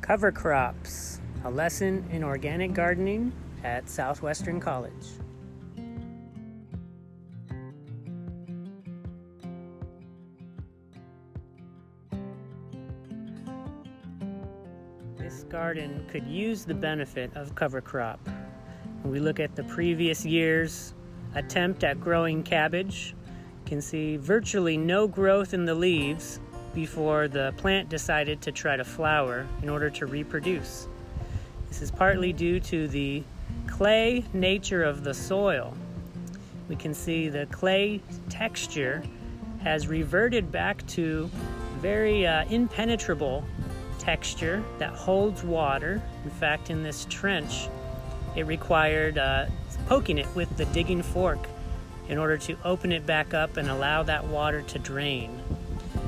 Cover crops, a lesson in organic gardening at Southwestern College. This garden could use the benefit of cover crop. When we look at the previous year's attempt at growing cabbage, you can see virtually no growth in the leaves before the plant decided to try to flower in order to reproduce. This is partly due to the clay nature of the soil. We can see the clay texture has reverted back to very impenetrable texture that holds water. In fact, in this trench, it required poking it with the digging fork in order to open it back up and allow that water to drain.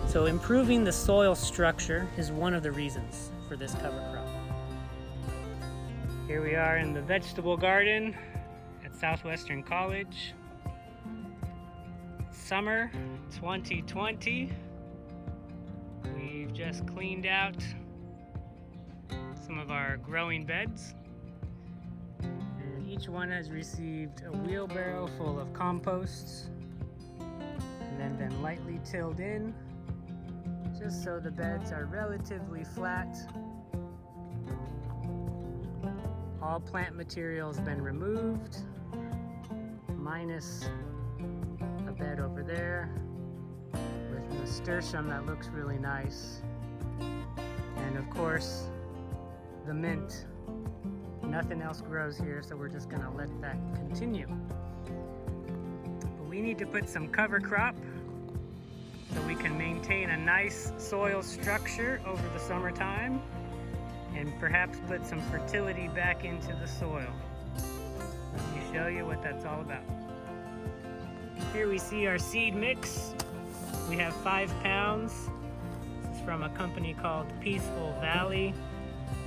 So improving the soil structure is one of the reasons for this cover crop. Here we are in the vegetable garden at Southwestern College. Summer 2020. We've just cleaned out some of our growing beds. And each one has received a wheelbarrow full of composts and then been lightly tilled in, just so the beds are relatively flat. All plant material has been removed, minus a bed over there with nasturtium that looks really nice. And of course, the mint. Nothing else grows here, so we're just gonna let that continue. But we need to put some cover crop so we can maintain a nice soil structure over the summertime and perhaps put some fertility back into the soil. Let me show you what that's all about. Here we see our seed mix. We have 5 pounds. This is from a company called Peaceful Valley.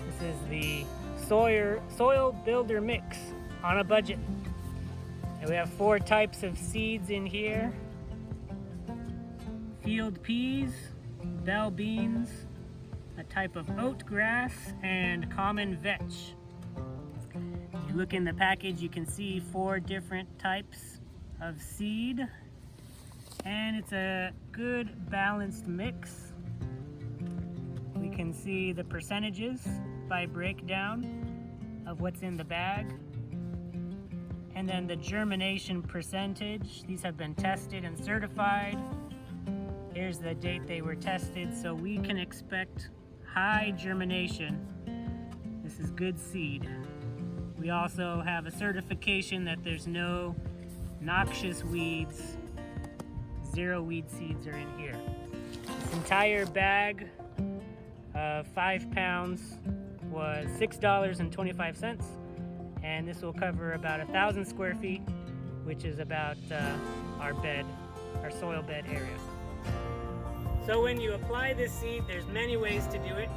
This is the Soil Builder Mix on a budget. And we have 4 types of seeds in here. Field peas, bell beans, a type of oat grass, and common vetch. If you look in the package, you can see 4 different types of seed, and it's a good balanced mix. We can see the percentages by breakdown of what's in the bag, and then the germination percentage. These have been tested and certified. Here's the date they were tested, so we can expect high germination. This is good seed. We also have a certification that there's no noxious weeds. 0 weed seeds are in here. This entire bag of 5 pounds was $6.25, and this will cover about 1,000 square feet, which is about our soil bed area. So when you apply this seed, there's many ways to do it.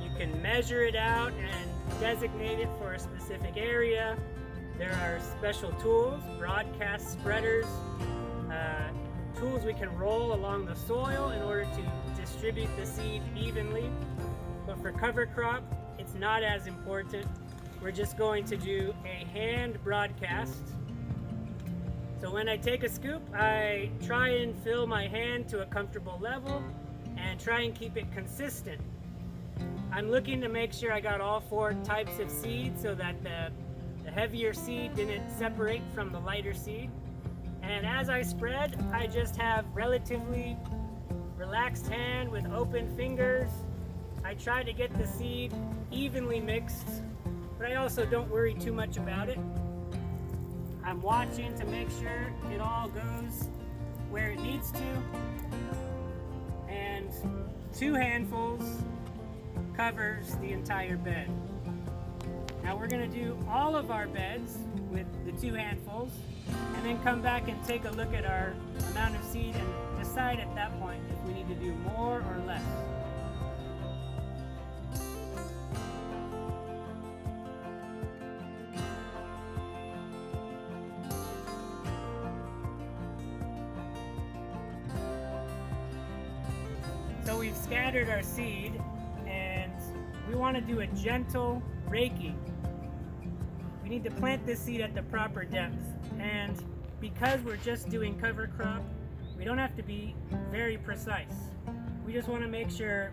You can measure it out and designate it for a specific area. There are special tools, broadcast spreaders, tools we can roll along the soil in order to distribute the seed evenly. But for cover crop, it's not as important. We're just going to do a hand broadcast. So when I take a scoop, I try and fill my hand to a comfortable level and try and keep it consistent. I'm looking to make sure I got all 4 types of seed so that the heavier seed didn't separate from the lighter seed. And as I spread, I just have relatively relaxed hand with open fingers. I try to get the seed evenly mixed, but I also don't worry too much about it. I'm watching to make sure it all goes where it needs to. And 2 handfuls covers the entire bed. Now we're gonna do all of our beds with the 2 handfuls and then come back and take a look at our amount of seed and decide at that point if we need to do more or less. So we've scattered our seed, and we want to do a gentle raking. We need to plant this seed at the proper depth, and because we're just doing cover crop, we don't have to be very precise. We just want to make sure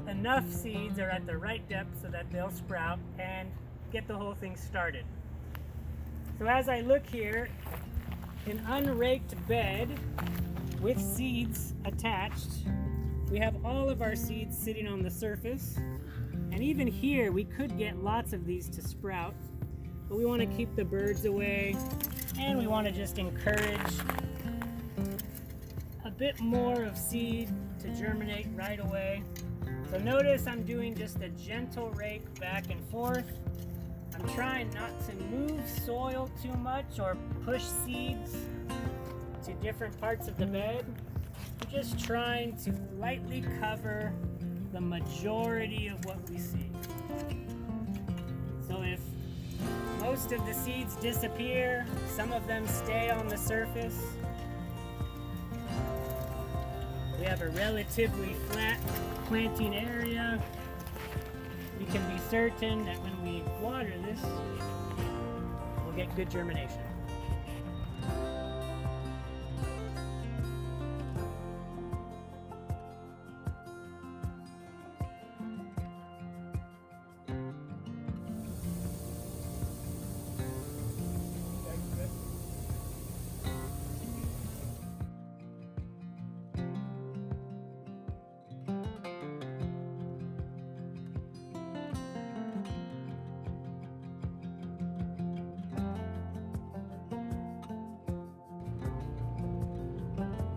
enough seeds are at the right depth so that they'll sprout and get the whole thing started. So as I look here, an unraked bed with seeds attached, we have all of our seeds sitting on the surface, and even here we could get lots of these to sprout, but we want to keep the birds away, and we want to just encourage a bit more of seed to germinate right away. So notice I'm doing just a gentle rake back and forth. I'm trying not to move soil too much or push seeds to different parts of the bed. I'm just trying to lightly cover the majority of what we see. So if most of the seeds disappear, some of them stay on the surface. We have a relatively flat planting area. We can be certain that when we water this, we'll get good germination.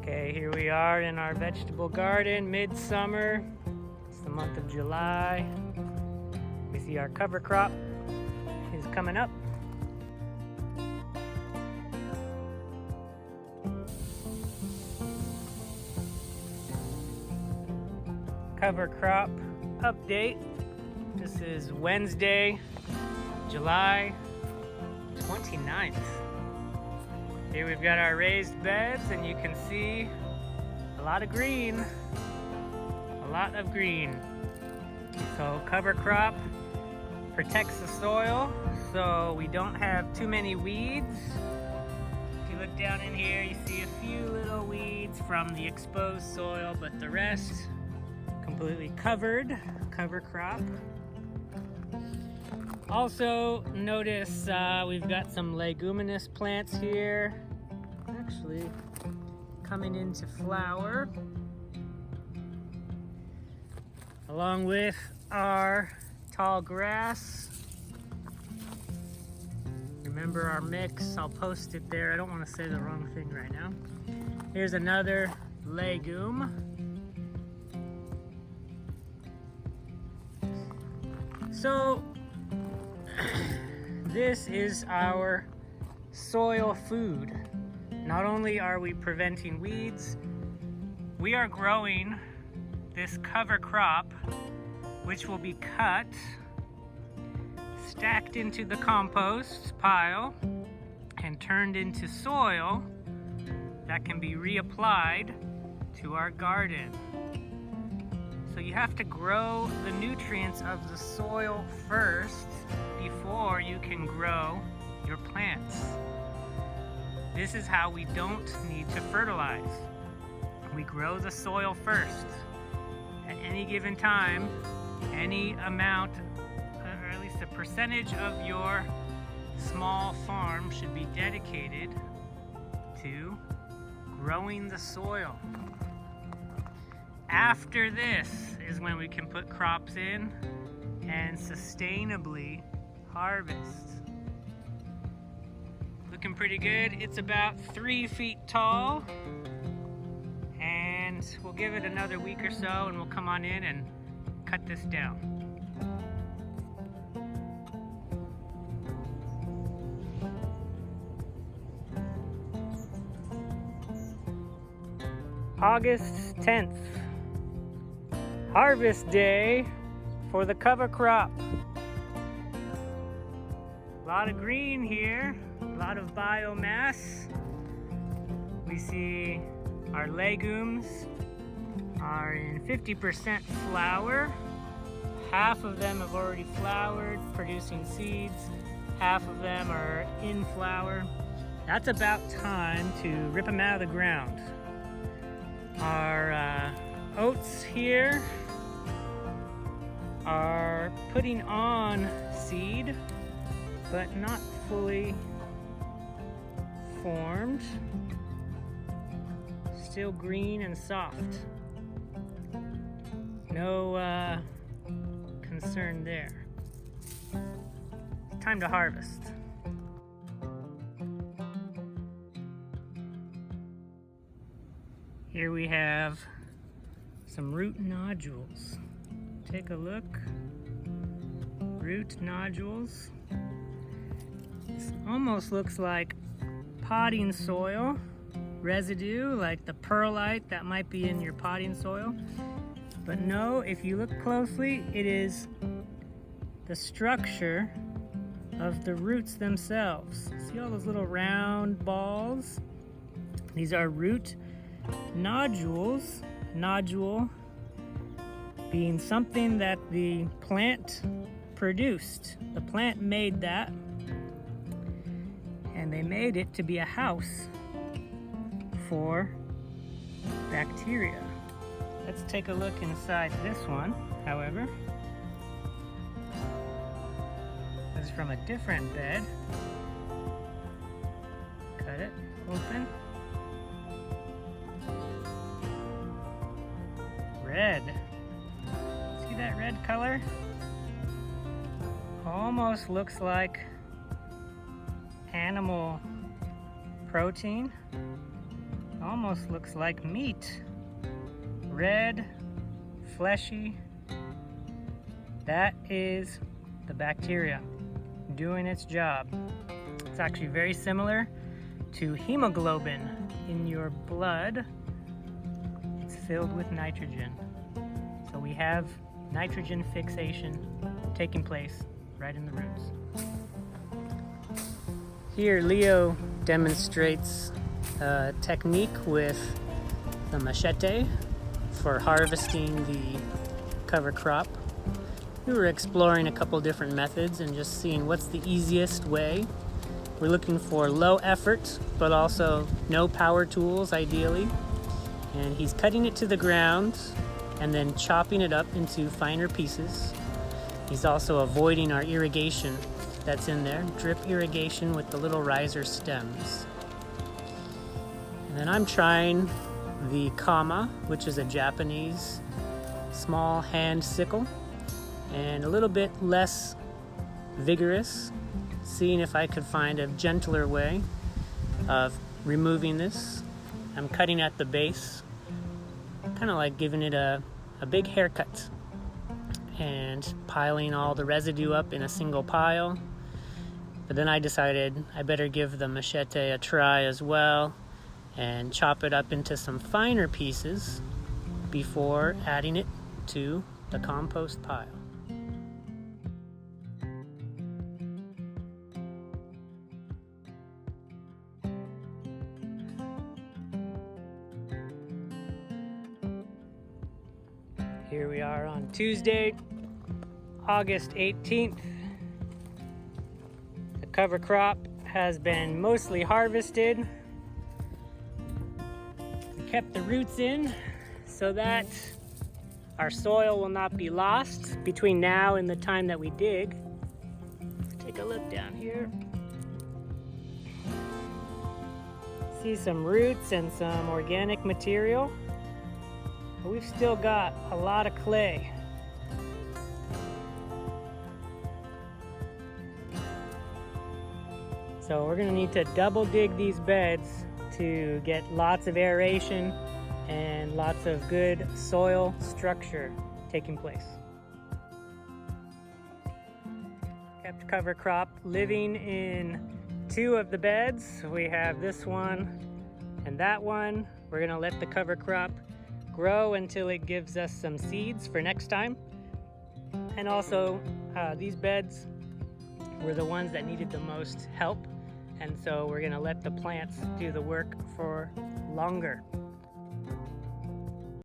Okay, here we are in our vegetable garden, midsummer. It's the month of July. We see our cover crop is coming up. Cover crop update. This is Wednesday, July 29th. Here we've got our raised beds, and you can see a lot of green. A lot of green. So cover crop protects the soil so we don't have too many weeds. If you look down in here, you see a few little weeds from the exposed soil, but the rest completely covered. Cover crop. Also notice we've got some leguminous plants here, actually coming into flower, along with our tall grass. Remember our mix, I'll post it there. I don't want to say the wrong thing right now. Here's another legume. So this is our soil food. Not only are we preventing weeds, we are growing this cover crop, which will be cut, stacked into the compost pile, and turned into soil that can be reapplied to our garden. So you have to grow the nutrients of the soil first before you can grow your plants. This is how we don't need to fertilize. We grow the soil first. At any given time, any amount, or at least a percentage of your small farm should be dedicated to growing the soil. After this is when we can put crops in and sustainably harvest. Looking pretty good. It's about 3 feet tall, and we'll give it another week or so and we'll come on in and cut this down. August 10th. Harvest day for the cover crop. A lot of green here, a lot of biomass. We see our legumes are in 50% flower, half of them have already flowered, producing seeds. Half of them are in flower. That's about time to rip them out of the ground. Our oats here are putting on seed, but not fully formed. Still green and soft. No concern there. It's time to harvest. Here we have some root nodules. Take a look. Root nodules. This almost looks like potting soil residue, like the perlite that might be in your potting soil. But no, if you look closely, it is the structure of the roots themselves. See all those little round balls? These are root nodules. Nodule being something that the plant produced. The plant made that, and they made it to be a house for bacteria. Let's take a look inside this one, however. This is from a different bed. Cut it open. Red. See that red color? Almost looks like animal protein. Almost looks like meat. Red, fleshy. That is the bacteria doing its job. It's actually very similar to hemoglobin in your blood. It's filled with nitrogen. So we have nitrogen fixation taking place right in the roots. Here Leo demonstrates a technique with the machete for harvesting the cover crop. We were exploring a couple different methods and just seeing what's the easiest way. We're looking for low effort, but also no power tools ideally. And he's cutting it to the ground and then chopping it up into finer pieces. He's also avoiding our irrigation that's in there, drip irrigation with the little riser stems. And then I'm trying the kama, which is a Japanese small hand sickle, and a little bit less vigorous, seeing if I could find a gentler way of removing this. I'm cutting at the base, kind of like giving it a big haircut and piling all the residue up in a single pile. But then I decided I better give the machete a try as well and chop it up into some finer pieces before adding it to the compost pile. Here we are on Tuesday, August 18th. The cover crop has been mostly harvested. We kept the roots in so that our soil will not be lost between now and the time that we dig. Let's take a look down here. See some roots and some organic material. But we've still got a lot of clay. So we're gonna need to double dig these beds to get lots of aeration and lots of good soil structure taking place. Kept cover crop living in 2 of the beds. We have this one and that one. We're gonna let the cover crop grow until it gives us some seeds for next time. And also these beds were the ones that needed the most help, and so we're gonna let the plants do the work for longer.